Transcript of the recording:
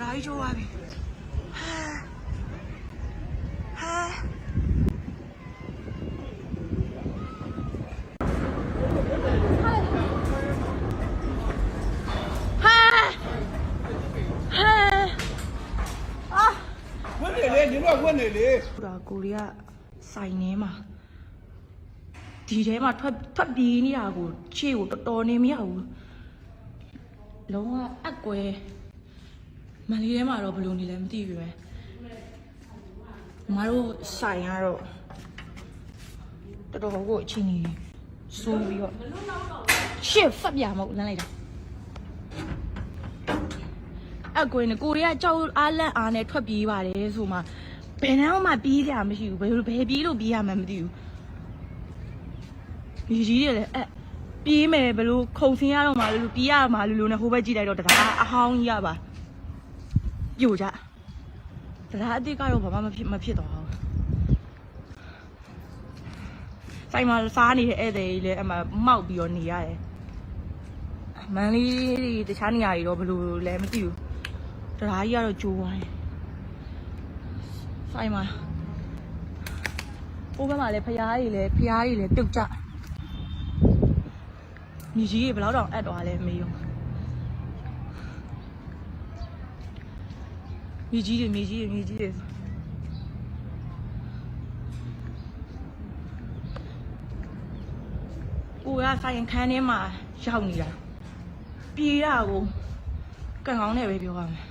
来着啊！问你嘞，你乱问你嘞。ကိုရီးယားစိုင်နေမှာဒီထဲမှာထွက်ပြေးနေတာကိုခြေကိုတော်နေမရဘူးလုံးဝအကွဲမန်လေးထဲမှာတော့ဘယ်လိုနေလဲမသိဘူးပဲမတို့ဆိုင်ကတော့တော်ကိုအချင်းကြီးစိုးပြီးတော့ရှစ်ဖတ်ပြမဟုတ်လမ်းလိုက်တာအကွဲနဲ့ကိုရီးယားကြောက်အားလန့်အားနဲ့ထွက်ပြေးပါတယ်ဆိုမှဘယ်နှောင်းမှပြေးကြမရှိဘူးဘယ်ပြေးလို့ပြေးရမှမသိဘူးဒီကြီးတွေလည်းပြေးမယ်ဘယ်လိုခုံဆင်းရတော့မှလို့ပြေးရမှလို့နဲ့ဟိုဘက်ကြည့်လိုက်တော့တရားအဟောင်းကြီးရပါပြိုကြတရားအစ်စ်ကတော့ဘာမှမဖြစ်တော့ဘူးဆိုင်မှာစားနေတဲ့ဧည့်သည်ကြီးလည်းအမှမောက်ပြီးတော့နေရတယ်မန်လေးတခြားနေရာတွေတော့ဘယ်လိုလဲမသိဘူးတရားကြီးကတော့ကျိုးသွားတယ်ဆိုင်မှာဟိုဘက်မှာလည်းဖျားကြီးလည်းပြုတ်ကြညီကြီးတွေဘယ်တော့အပ်သွားလဲမေးရောမြေကြီးတွေကိုကဆိုင်ခန်းထဲမှာရောက်နေတာပြေးတာကိုကံကောင်းနဲ့ပဲပြောရမယ်